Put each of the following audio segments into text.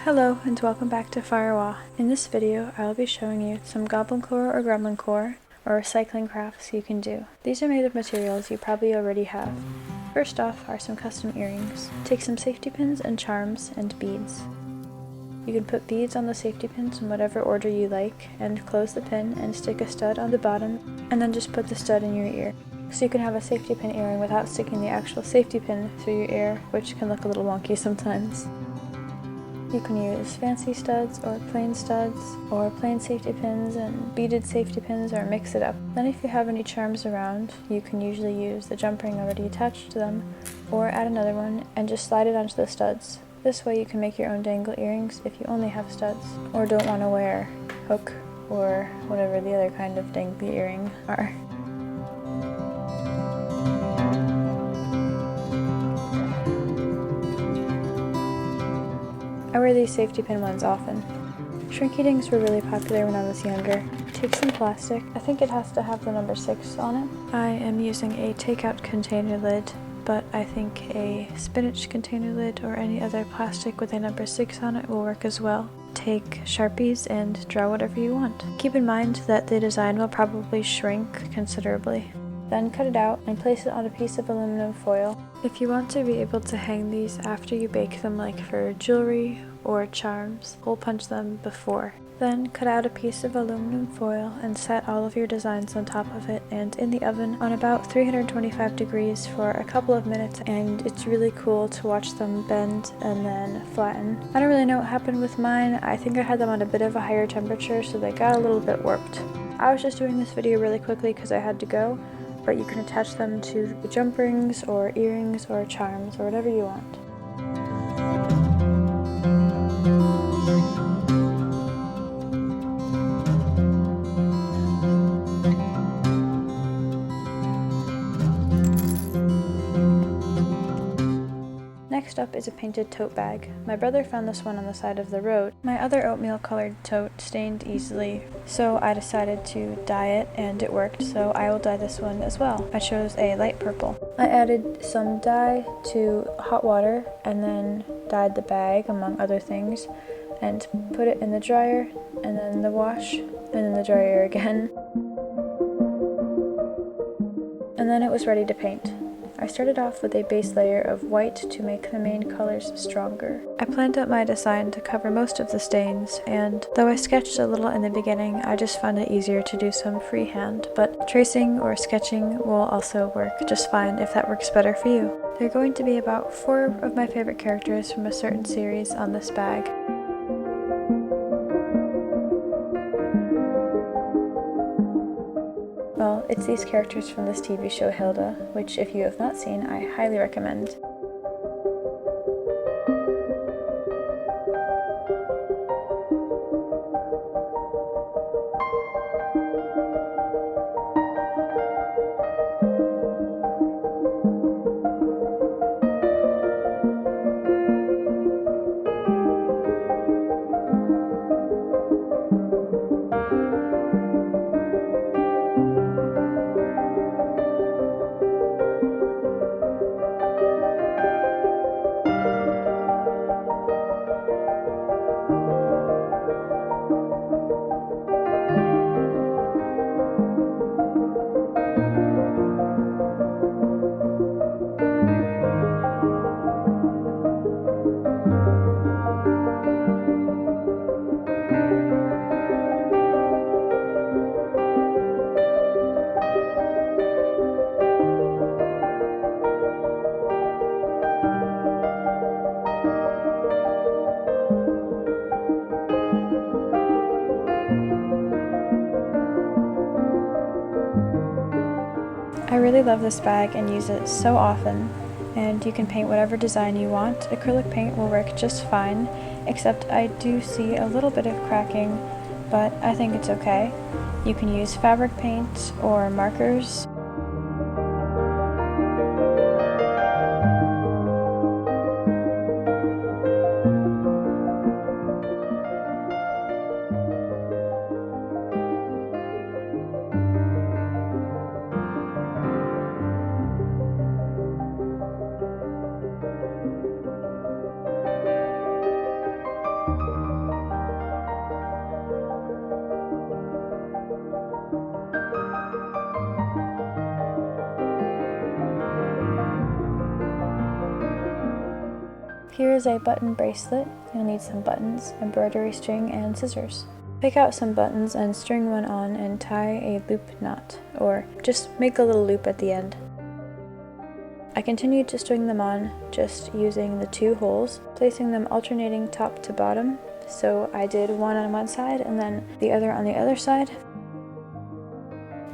Hello and welcome back to Firewall. In this video, I will be showing you some Goblincore or Gremlincore or recycling crafts you can do. These are made of materials you probably already have. First off are some custom earrings. Take some safety pins and charms and beads. You can put beads on the safety pins in whatever order you like and close the pin and stick a stud on the bottom and then just put the stud in your ear. So you can have a safety pin earring without sticking the actual safety pin through your ear, which can look a little wonky sometimes. You can use fancy studs or plain safety pins and beaded safety pins, or mix it up. Then if you have any charms around, you can usually use the jump ring already attached to them or add another one and just slide it onto the studs. This way you can make your own dangle earrings if you only have studs or don't want to wear hook or whatever the other kind of dangly earring are. I wear these safety pin ones often. Shrinky-dinks were really popular when I was younger. Take some plastic. I think it has to have the number 6 on it. I am using a takeout container lid, but I think a spinach container lid or any other plastic with a number 6 on it will work as well. Take Sharpies and draw whatever you want. Keep in mind that the design will probably shrink considerably. Then cut it out and place it on a piece of aluminum foil. If you want to be able to hang these after you bake them, like for jewelry or charms, hole punch them before. Then cut out a piece of aluminum foil and set all of your designs on top of it and in the oven on about 325 degrees for a couple of minutes, and it's really cool to watch them bend and then flatten. I don't really know what happened with mine. I think I had them on a bit of a higher temperature, so they got a little bit warped. I was just doing this video really quickly because I had to go, but you can attach them to the jump rings or earrings or charms or whatever you want. Next up is a painted tote bag. My brother found this one on the side of the road. My other oatmeal colored tote stained easily, so I decided to dye it, and it worked, so I will dye this one as well. I chose a light purple. I added some dye to hot water and then dyed the bag, among other things, and put it in the dryer, and then the wash, and then the dryer again. And then it was ready to paint. I started off with a base layer of white to make the main colors stronger. I planned out my design to cover most of the stains, and though I sketched a little in the beginning, I just found it easier to do some freehand, but tracing or sketching will also work just fine if that works better for you. There are going to be about 4 of my favorite characters from a certain series on this bag. Well, it's these characters from this TV show Hilda, which if you have not seen, I highly recommend. I really love this bag and use it so often, and you can paint whatever design you want. Acrylic paint will work just fine, except I do see a little bit of cracking, but I think it's okay. You can use fabric paint or markers. Here is a button bracelet. You'll need some buttons, embroidery string, and scissors. Pick out some buttons and string one on and tie a loop knot, or just make a little loop at the end. I continued to string them on just using the 2 holes, placing them alternating top to bottom. So I did one on one side and then the other on the other side.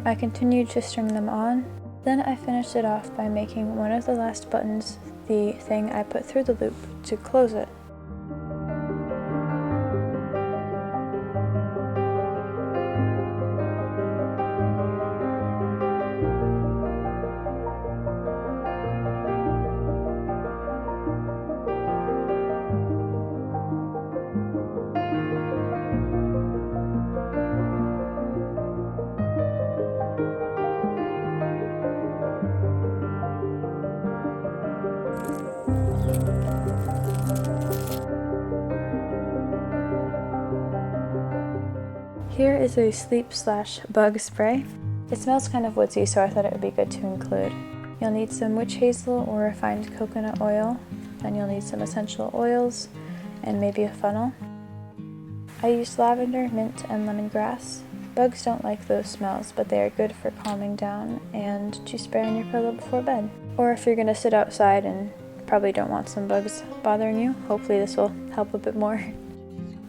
I continued to string them on. Then I finished it off by making one of the last buttons the thing I put through the loop to close it. Here is a sleep/bug spray. It smells kind of woodsy, so I thought it would be good to include. You'll need some witch hazel or refined coconut oil, then you'll need some essential oils, and maybe a funnel. I used lavender, mint, and lemongrass. Bugs don't like those smells, but they are good for calming down and to spray on your pillow before bed. Or if you're gonna sit outside and probably don't want some bugs bothering you, hopefully this will help a bit more.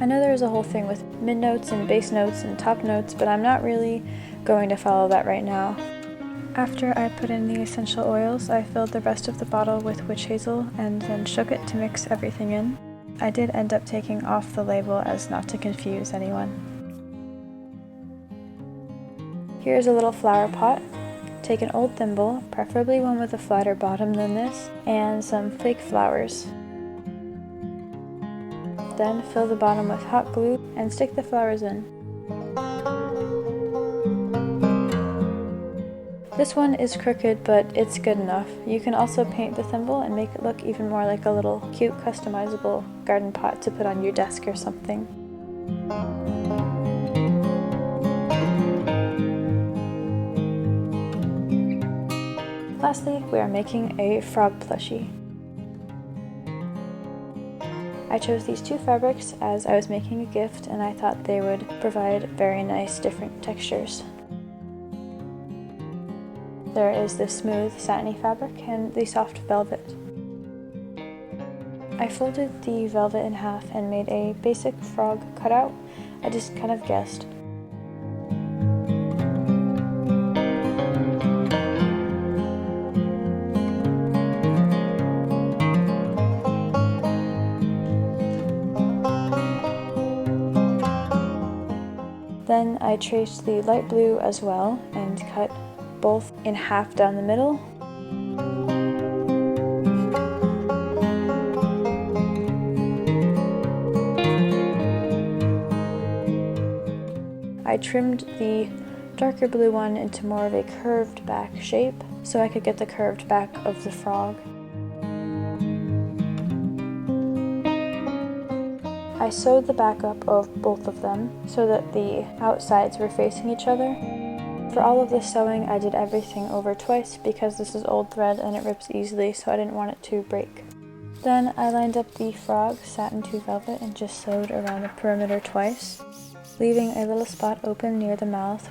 I know there's a whole thing with mid notes and base notes and top notes, but I'm not really going to follow that right now. After I put in the essential oils, I filled the rest of the bottle with witch hazel and then shook it to mix everything in. I did end up taking off the label as not to confuse anyone. Here's a little flower pot. Take an old thimble, preferably one with a flatter bottom than this, and some fake flowers. Then fill the bottom with hot glue and stick the flowers in. This one is crooked, but it's good enough. You can also paint the thimble and make it look even more like a little cute customizable garden pot to put on your desk or something. Lastly, we are making a frog plushie. I chose these 2 fabrics as I was making a gift and I thought they would provide very nice different textures. There is the smooth satiny fabric and the soft velvet. I folded the velvet in half and made a basic frog cutout. I just kind of guessed. Then I traced the light blue as well and cut both in half down the middle. I trimmed the darker blue one into more of a curved back shape so I could get the curved back of the frog. I sewed the back up of both of them so that the outsides were facing each other. For all of this sewing, I did everything over twice because this is old thread and it rips easily, so I didn't want it to break. Then I lined up the frog satin to velvet and just sewed around the perimeter twice, leaving a little spot open near the mouth.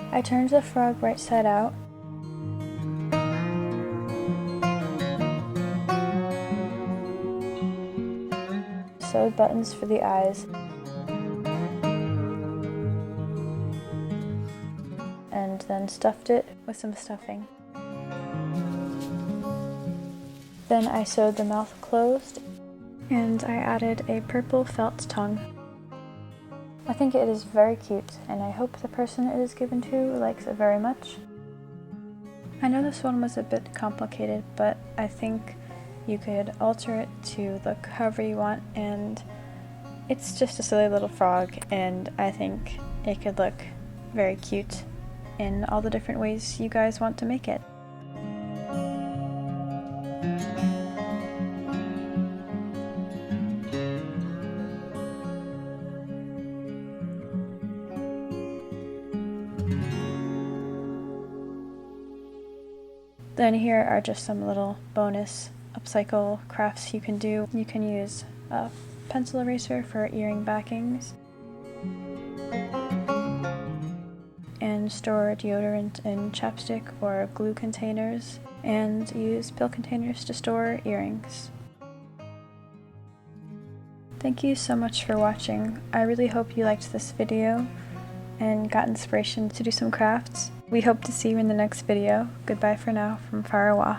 I turned the frog right side out. Sewed buttons for the eyes. And then stuffed it with some stuffing. Then I sewed the mouth closed and I added a purple felt tongue. I think it is very cute, and I hope the person it is given to likes it very much. I know this one was a bit complicated, but I think you could alter it to look however you want, and it's just a silly little frog, and I think it could look very cute in all the different ways you guys want to make it. Then here are just some little bonus upcycle crafts you can do. You can use a pencil eraser for earring backings, and store deodorant in chapstick or glue containers, and use pill containers to store earrings. Thank you so much for watching. I really hope you liked this video and got inspiration to do some crafts. We hope to see you in the next video. Goodbye for now from far away.